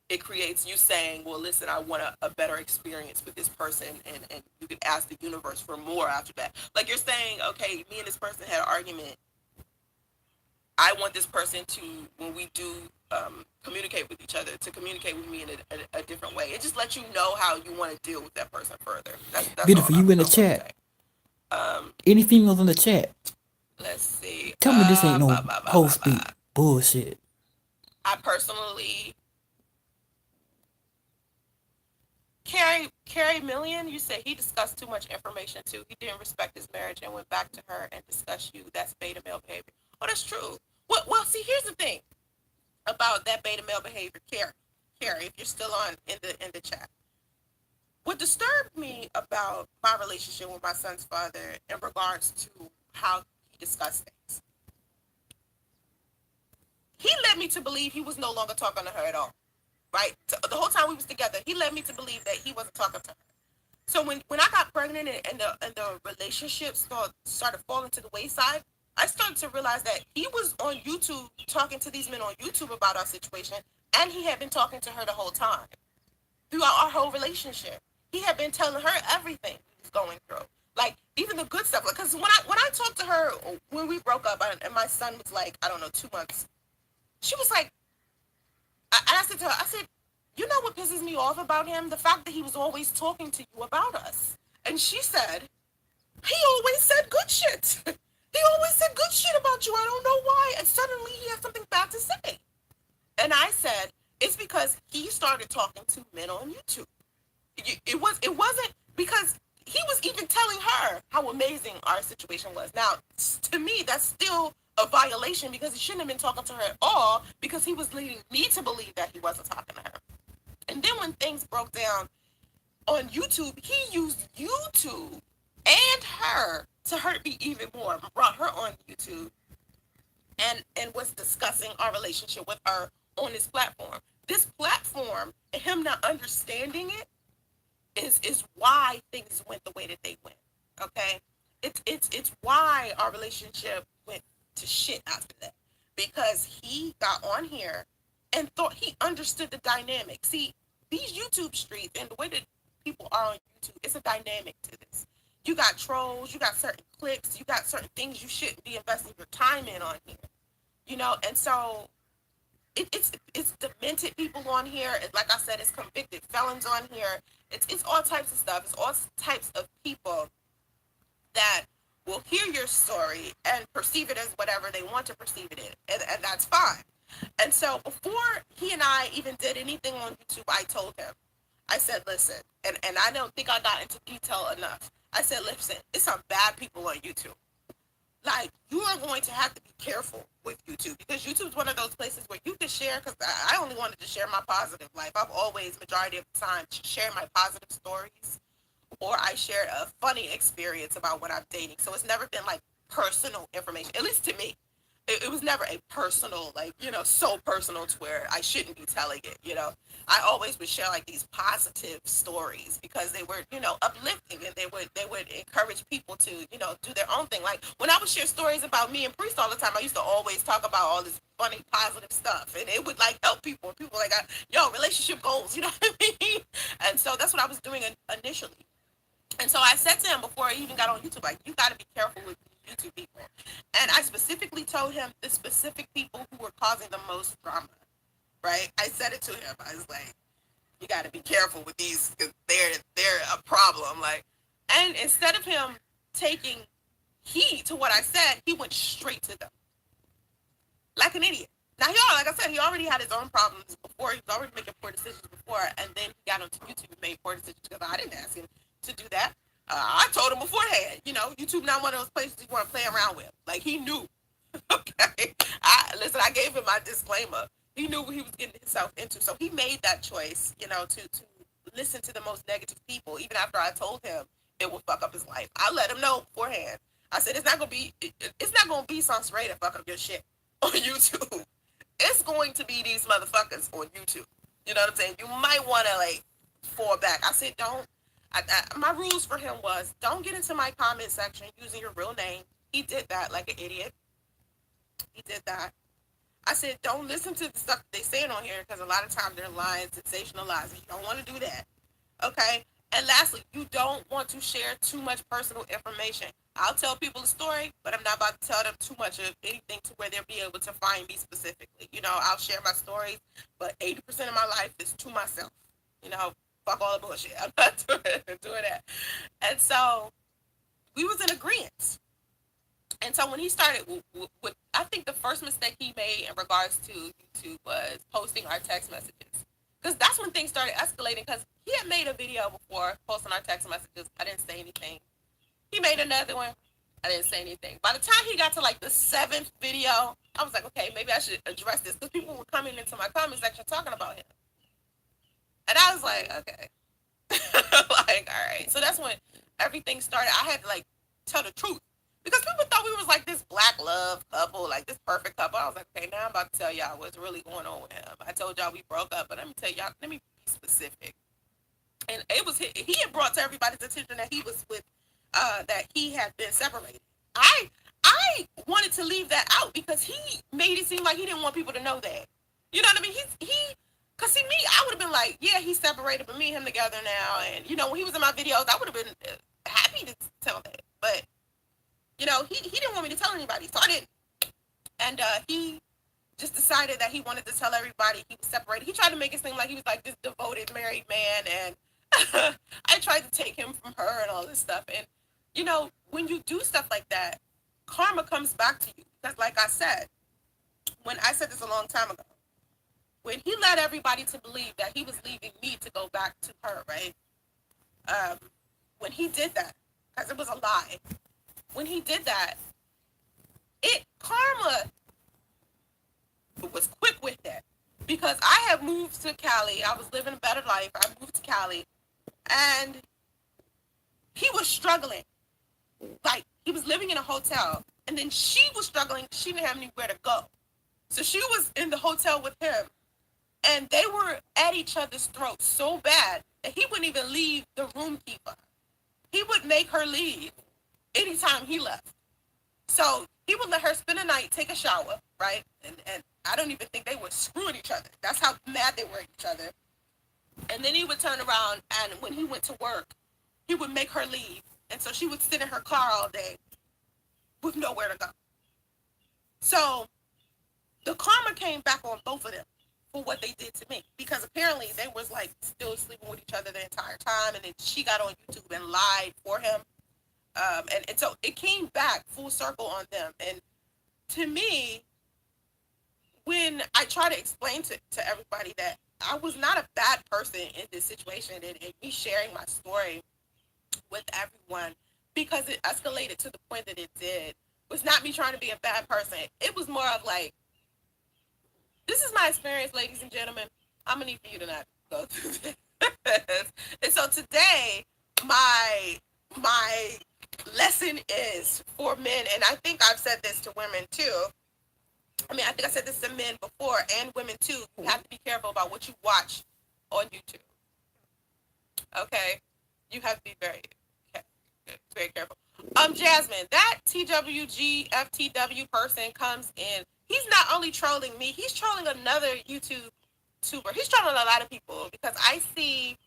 it creates you saying, well, listen, I want a better experience with this person. And you can ask the universe for more after that. Like, you're saying, okay, me and this person had an argument. I want this person to, when we do communicate with each other, to communicate with me in a different way. It just lets you know how you want to deal with that person further. That's all Beautiful, you in the I want to chat. say. Any females in the chat? Let's see. Tell me this ain't no Bah, bah, bah, whole bah, speak bah. bullshit. I personally, Carrie Million, you said he discussed too much information too. He didn't respect his marriage and went back to her and discussed you. That's beta male behavior. Oh, that's true. Well, see, here's the thing about that beta male behavior, Carrie, if you're still on in the chat. What disturbed me about my relationship with my son's father in regards to how he discussed things, he led me to believe he was no longer talking to her at all. Right? The whole time we was together, he led me to believe that he wasn't talking to her. So when I got pregnant and the relationship started falling to the wayside, I started to realize that he was on YouTube talking to these men on YouTube about our situation, and he had been talking to her the whole time throughout our whole relationship. He had been telling her everything he was going through, like even the good stuff. Because when I talked to her when we broke up, and my son was like, I don't know, 2 months, she was like, I said to her, I said, you know what pisses me off about him? The fact that he was always talking to you about us. And she said, he always said good shit. He always said good shit about you. I don't know why. And suddenly he has something bad to say. And I said, It's because he started talking to men on YouTube. It wasn't because he was even telling her how amazing our situation was. Now, to me, that's still a violation because he shouldn't have been talking to her at all because he was leading me to believe that he wasn't talking to her. And then when things broke down on YouTube, he used YouTube and her to hurt me even more. Brought her on YouTube and was discussing our relationship with her on this platform. This platform, him not understanding it, is why things went the way that they went. Okay, it's why our relationship went to shit after that because he got on here and thought he understood the dynamic. See, these YouTube streets and the way that people are on YouTube, it's a dynamic to this. You got trolls, you got certain clicks, you got certain things you shouldn't be investing your time in on here. And so it's demented people on here. Like I said, it's convicted felons on here. It's all types of stuff. It's all types of people that will hear your story and perceive it as whatever they want to perceive it in, and that's fine. And so before he and I even did anything on YouTube, I told him, I said, listen, and I don't think I got into detail enough. I said, listen, it's some bad people on YouTube. Like, you are going to have to be careful with YouTube because YouTube is one of those places where you can share, because I only wanted to share my positive life. I've always, majority of the time, shared my positive stories, or I shared a funny experience about what I'm dating. So it's never been like personal information, at least to me. It was never a personal, like, so personal to where I shouldn't be telling it. I always would share like these positive stories because they were, uplifting, and they would encourage people to, do their own thing. Like when I would share stories about me and Priest all the time, I used to always talk about all this funny, positive stuff, and it would like help people. And people were like, yo, relationship goals, you know what I mean? And so that's what I was doing initially. And so I said to him before I even got on YouTube, like, you got to be careful with YouTube people. And I specifically told him the specific people who were causing the most drama, right? I said it to him. I was like, you got to be careful with these because they're a problem. Like, and instead of him taking heed to what I said, he went straight to them like an idiot. Now, like I said, he already had his own problems before. He was already making poor decisions before, and then he got onto YouTube and made poor decisions because I didn't ask him to do that. I told him beforehand, YouTube not one of those places you want to play around with. Like, he knew. Okay, I gave him my disclaimer. He knew what he was getting himself into, so he made that choice, to listen to the most negative people. Even after I told him it would fuck up his life, I let him know beforehand. I said it's not gonna be some straight to fuck up your shit on YouTube. It's going to be these motherfuckers on YouTube. You know what I'm saying? You might want to like fall back. I said don't. My rules for him was don't get into my comment section using your real name. He did that like an idiot. He did that. I said, don't listen to the stuff they're saying on here because a lot of times they're lying, sensationalizing. You don't want to do that. Okay? And lastly, you don't want to share too much personal information. I'll tell people a story, but I'm not about to tell them too much of anything to where they'll be able to find me specifically. I'll share my stories, but 80% of my life is to myself. Fuck all the bullshit. I'm not doing that. And so we was in agreement. And so when he started with, I think the first mistake he made in regards to YouTube was posting our text messages. Because that's when things started escalating because he had made a video before posting our text messages. I didn't say anything. He made another one. I didn't say anything. By the time he got to like the 7th video, I was like, okay, maybe I should address this because people were coming into my comment section talking about him. And I was like, okay. Like, all right. So that's when everything started. I had to like tell the truth. Because people thought we was like this black love couple, like this perfect couple. I was like, okay, now I'm about to tell y'all what's really going on with him. I told y'all we broke up, but let me tell y'all, let me be specific. And it was he had brought to everybody's attention that he was with, that he had been separated. I wanted to leave that out because he made it seem like he didn't want people to know that. You know what I mean? Cause see me, I would have been like, yeah, he's separated, but me and him together now. And when he was in my videos, I would have been happy to tell that, but. He didn't want me to tell anybody, so I didn't. And he just decided that he wanted to tell everybody he was separated. He tried to make it seem like he was like this devoted married man, and I tried to take him from her and all this stuff. And, when you do stuff like that, karma comes back to you. Because like I said, when I said this a long time ago, when he led everybody to believe that he was leaving me to go back to her, right? Um, when he did that, because it was a lie. When he did that, it karma was quick with it because I had moved to Cali. I was living a better life. I moved to Cali, and he was struggling. Like he was living in a hotel, and then she was struggling. She didn't have anywhere to go, so she was in the hotel with him, and they were at each other's throats so bad that he wouldn't even leave the room keeper. He would make her leave anytime he left. So he would let her spend a night, take a shower, right? And I don't even think they were screwing each other. That's how mad they were at each other. And then he would turn around, and when he went to work, he would make her leave. And so she would sit in her car all day with nowhere to go. So the karma came back on both of them for what they did to me. Because apparently they was like still sleeping with each other the entire time. And then she got on YouTube and lied for him. And so it came back full circle on them. And to me, when I try to explain to everybody that I was not a bad person in this situation, and me sharing my story with everyone because it escalated to the point that it did, was not me trying to be a bad person. It was more of like, this is my experience, ladies and gentlemen. I'm gonna need for you to not go through this. And so today, my lesson is for men, and I think I've said this to women too. I mean, I think I said this to men before and women too. You have to be careful about what you watch on YouTube. Okay, you have to be very careful. Jasmine, that TWGFTW person comes in. He's not only trolling me, he's trolling another YouTuber. He's trolling a lot of people because I see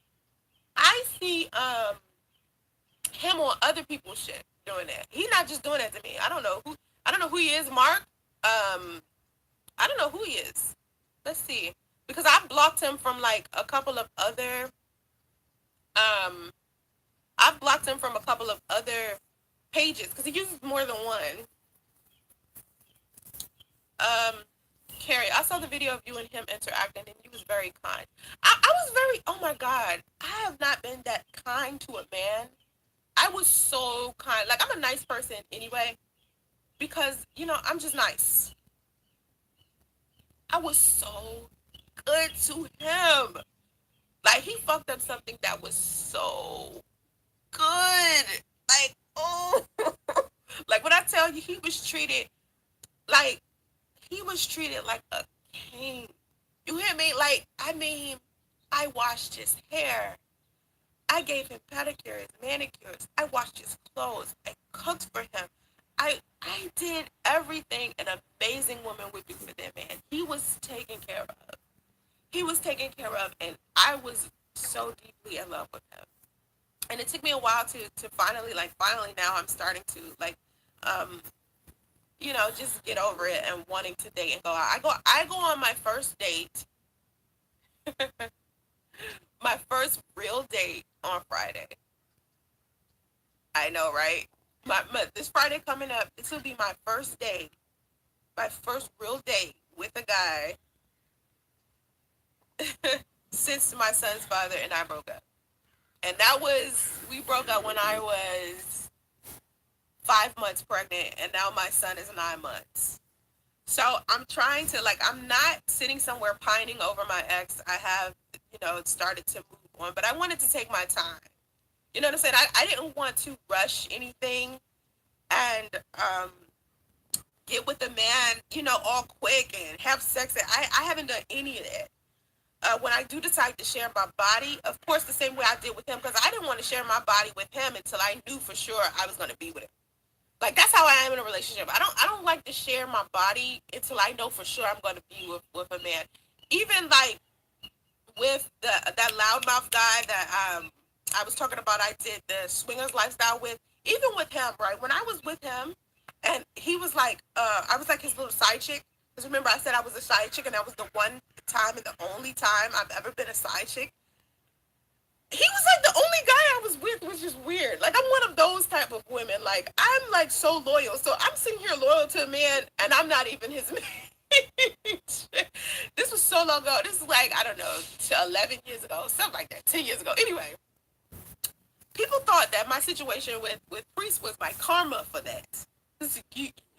him on other people's shit doing that. He's not just doing that to me. I don't know who he is, Mark. I don't know who he is. Let's see. Because I blocked him from like a couple of other I've blocked him from a couple of other pages because he uses more than one. Carrie, I saw the video of you and him interacting, and he was very kind. I was very, oh my God, I have not been that kind to a man. I was so kind. Like, I'm a nice person anyway because, I'm just nice. I was so good to him. Like, he fucked up something that was so good. Like, oh. Like, when I tell you, he was treated like a king. You hear me? Like, I mean, I washed his hair. I gave him pedicures, manicures. I washed his clothes. I cooked for him. I did everything an amazing woman would do for their man. He was taken care of. He was taken care of, and I was so deeply in love with him. And it took me a while to finally now I'm starting to just get over it and wanting to date and go out. I go on my first date, my first real date on Friday. I know, right? This Friday coming up, this will be my first date, my first real date with a guy since my son's father and I broke up. And we broke up when I was 5 months pregnant, and now my son is 9 months. So I'm trying to, I'm not sitting somewhere pining over my ex. I have, started to move on, but I wanted to take my time. You know what I'm saying? I didn't want to rush anything and get with a man, all quick and have sex. I haven't done any of that. When I do decide to share my body, of course, the same way I did with him, because I didn't want to share my body with him until I knew for sure I was going to be with him. Like, that's how I am in a relationship. I don't like to share my body until I know for sure I'm going to be with a man. Even like with that loudmouth guy that I was talking about, I did the swingers lifestyle with. Even with him, right? When I was with him, and he was like, I was like his little side chick. Because remember, I said I was a side chick, and that was the one time and the only time I've ever been a side chick. He was like the only guy I was with, which is weird. Like, I'm one of those type of women. Like, I'm like so loyal. So I'm sitting here loyal to a man, and I'm not even his mate. This was so so long ago. This is like, I don't know, 11 years ago, something like that, 10 years ago. Anyway, people thought that my situation with Priest was my karma for that.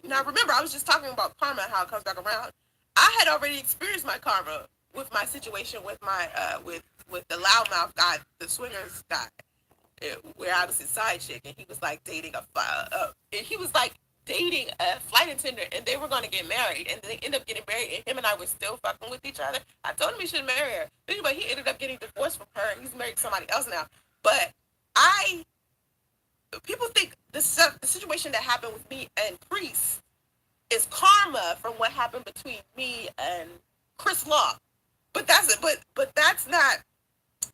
Now, remember, I was just talking about karma and how it comes back around. I had already experienced my karma with my situation with my with the loudmouth guy, the swingers guy, where I was his side chick, and he was like dating and he was like dating a flight attendant, and they were going to get married, and they ended up getting married, and him and I were still fucking with each other. I told him he shouldn't marry her. Anyway, he ended up getting divorced from her, and he's married to somebody else now. But I, people think the situation that happened with me and Priest is karma from what happened between me and Chris Law. But that's it. But that's not.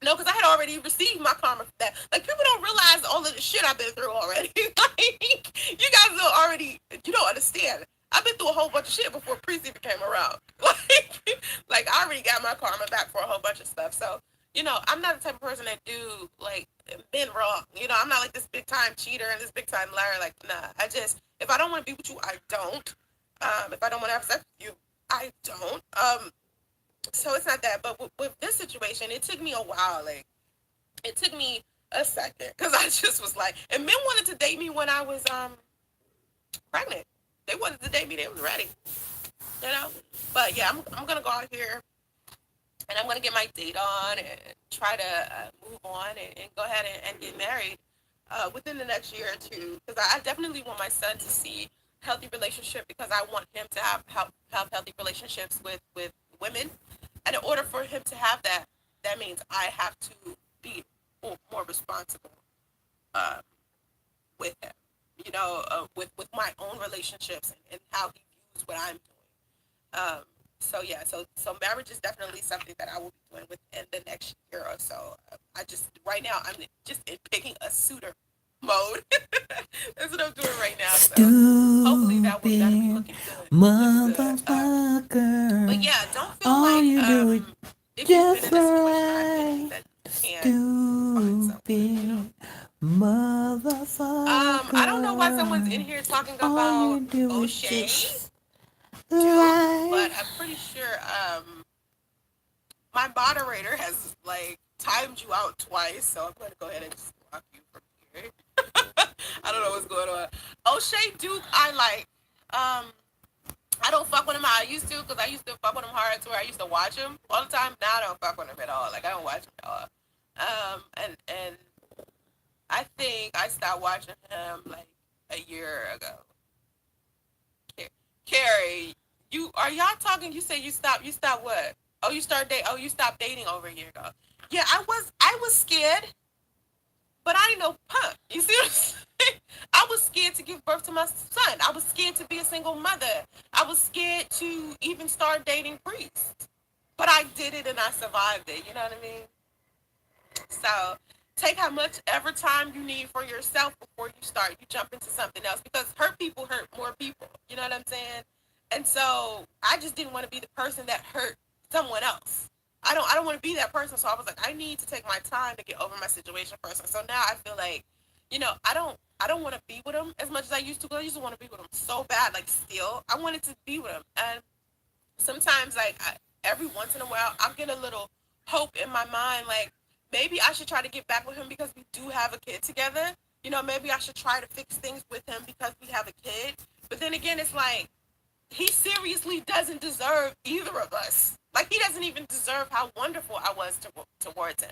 No, because I had already received my karma for that. Like, people don't realize all of the shit I've been through already. Like, you guys don't already, you don't understand. I've been through a whole bunch of shit before Priest even came around. Like I already got my karma back for a whole bunch of stuff. So, I'm not the type of person that do, like, been wrong. I'm not like this big time cheater and this big time liar. Like, nah. If I don't want to be with you, I don't. If I don't want to have sex with you, I don't. So it's not that. But with this situation, it took me a while. Like, it took me a second, because I just was like, and men wanted to date me when I was pregnant. They wanted to date me. They was ready. But yeah, I'm gonna go out here and I'm gonna get my date on and try to move on and go ahead and get married within the next year or two, because I definitely want my son to see healthy relationship, because I want him to have healthy relationships with women. And in order for him to have that, that means I have to be more responsible uh, with him, with my own relationships and how he views what I'm doing. So yeah, so marriage is definitely something that I will be doing within the next year or so. I just right now I'm just in picking a suitor mode. That's what I'm doing right now. So hopefully that'll be Stupid looking good. But motherfucker. yeah, don't feel All like you do is if you've been just in a situation I've been in right. that you can't find someone. Stupid I don't know why someone's in motherfucker. here talking All about you do is O'Shea just Duke, lie. but I'm pretty sure my moderator has like timed you out twice, so I'm going to go ahead and just block you from here. I don't know what's going on. O'Shea Duke, I like. I don't fuck with him how I used to, because I used to fuck with him hard to where I used to watch him all the time. Now I don't fuck with him at all. Like, I don't watch him at all. And I think I stopped watching him like a year ago. Carrie, y'all talking? You say you stopped. You stopped what? Oh, you started date. Oh, you stopped dating over a year ago. Yeah, I was scared, but I didn't know punk. You see what I'm saying? I was scared to give birth to my son. I was scared to be a single mother. I was scared to even start dating priests. But I did it and I survived it. You know what I mean? So take how much ever time you need for yourself before you jump into something else, because hurt people hurt more people. You know what I'm saying? And so I just didn't want to be the person that hurt someone else. I don't want to be that person. So I was like, I need to take my time to get over my situation first. And so now I feel like, I don't want to be with him as much as I used to. Because I used to want to be with him so bad. Like, still, I wanted to be with him. And sometimes, like, every once in a while, I'll get a little hope in my mind, like, maybe I should try to get back with him because we do have a kid together. Maybe I should try to fix things with him because we have a kid. But then again, it's like, he seriously doesn't deserve either of us. Like, he doesn't even deserve how wonderful I was towards him.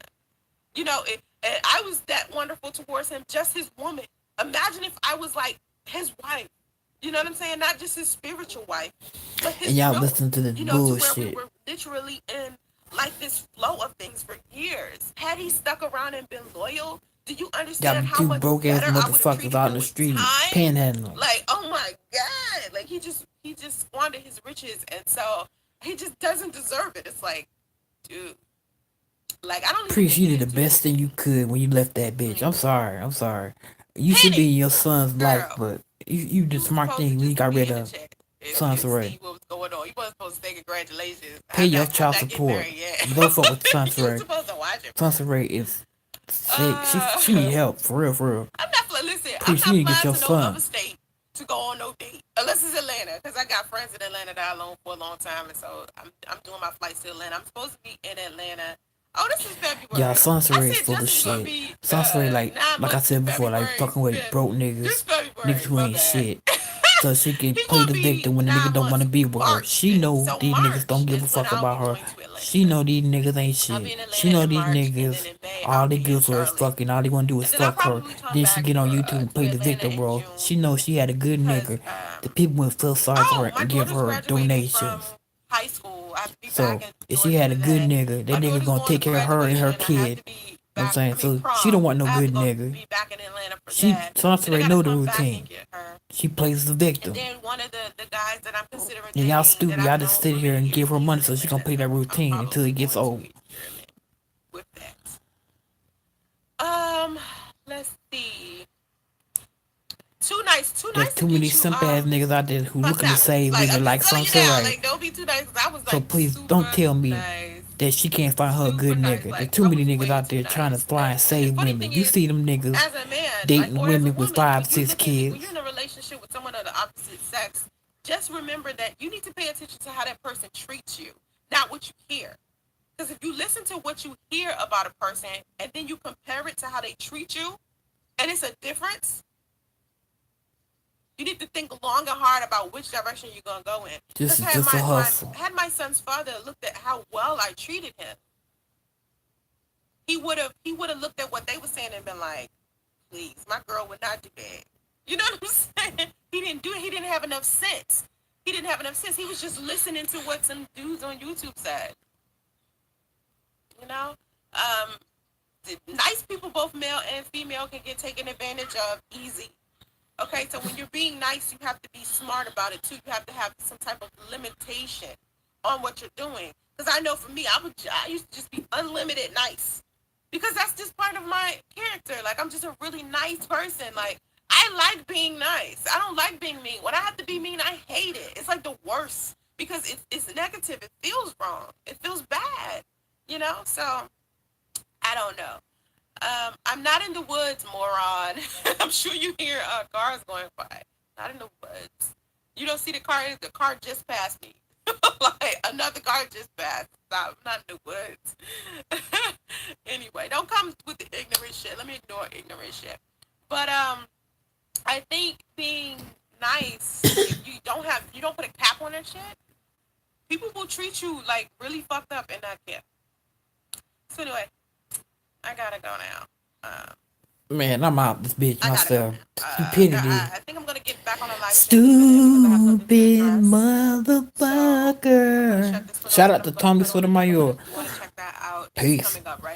And I was that wonderful towards him, just his woman. Imagine if I was like his wife. You know what I'm saying? Not just his spiritual wife, but And his y'all real one. listen to this To where we bullshit. were literally in like this flow of things for years. Had he stuck around and been loyal, do you Y'all understand be how two much broke ass better I would have motherfuckers treated out in him the with street time? panhandling. Like, oh my God. Like, he just squandered his riches, and so he just doesn't deserve it. It's like, dude, like, I don't even Priest, think you he did the didn't do best thing anything. you could when you left that I bitch. mean, I'm sorry. I'm sorry. You should be Penny, in your son's life, girl, but you did you were smart supposed to thing when you just got be rid in the of chat Son's and Ray. see what was going on. You wasn't supposed to say congratulations. Pay your I'm child not getting support. married yet. But don't fuck with Son's You were Ray. supposed to watch it Son's first. Ray is sick. She Uh, need help for real, for real. I'm not flying. Listen, I'm Priest, you not need to get flying your to no other son. state to go on no date Unless it's Atlanta, because I got friends in Atlanta that I known for a long time, and so I'm doing my flights to Atlanta. I'm supposed to be in Atlanta. Oh, this is Yeah, February. I Sunspray is said full of Justin's gonna shit. be Sunspray, nine like I months in said before, like February. fucking with broke This niggas, niggas February, who my ain't bad. shit. So she can He's play gonna the be victim when the nigga 9 don't want months to be with her. March She then. know So these niggas March don't give is a when fuck I'll about be her. going to Atlanta. She know these niggas ain't I'll be shit. in She Atlanta know in these March, and then niggas, in May all I'll they be in good for is Charlotte, fucking. All they want to do is and then I'll fuck her. probably come Then she back get on for YouTube and play to the Atlanta victim in role. June She know she had a good because nigga. The people will feel sorry for oh, her my and give daughter's her graduating from donations. high school. I have to be back So in if she Georgia had for a good that. nigga, My that nigga daughter's gonna going to take care of her and graduation, her and I have to kid. be Know what I'm back. saying? I mean So she prom. don't want no I have to good go nigga. be back in Atlanta for She that. Then I Sunspray gotta know the come back and routine. get her. She plays the And victim. then one of the guys that I'm considering And y'all dating that stupid. I've Y'all just known sit for here many and years, give her he's money in so she gonna Atlanta, play and that I'm routine until probably it gets going to old. experiment with that. Let's see. Too There's nice to too many get you simp ass niggas out there who fucked looking to out. save Like women I'm just like telling you now. Sunspray. Like don't be too nice because I was So like please don't super tell me nice, that she can't find her a super good nice. nigga. There's Like too I many was niggas way out too there trying to nice. fly and And the save funny women. thing You is, see them niggas as a man, like dating or as a women with woman, five, when you six listen, when kids. you're in a relationship with someone of the opposite sex, just remember that you need to pay attention to how that person treats you, not what you hear. Because if you listen to what you hear about a person and then you compare it to how they treat you, and it's a difference, you need to think long and hard about which direction you're gonna go in. Because This is just a hustle. had my son's father looked at how well I treated him, he would have looked at what they were saying and been like, please, my girl would not do that. You know what I'm saying? He didn't do it. He didn't have enough sense. He didn't have enough sense. He was just listening to what some dudes on YouTube said. You know, um, nice people, both male and female, can get taken advantage of easy. Okay, so when you're being nice, you have to be smart about it too. You have to have some type of limitation on what you're doing. Because I know for me, I used to just be unlimited nice because that's just part of my character. Like I'm just a really nice person. Like I like being nice. I don't like being mean. When I have to be mean, I hate it. It's like the worst because it's negative. It feels wrong. It feels bad. You know. So I don't know. I'm not in the woods, moron. I'm sure you hear cars going by. Not in the woods. You don't see the car. The car just passed me. Like another car just passed. Stop. I'm not in the woods. Anyway, don't come with the ignorant shit. Let me ignore ignorant shit. But I think being nice, if you don't put a cap on that shit, people will treat you like really fucked up and not care. So anyway, I gotta go now. Man, I'm out this bitch I gotta go myself. now. Stupidity. I think I'm gonna get back on the live stream in a minute because I have something to Stupid address. So I'm gonna motherfucker. shut this one off Shout and out I'm to gonna Tommy put on the video Sotomayor. if you want to check that out. It's Peace. coming up right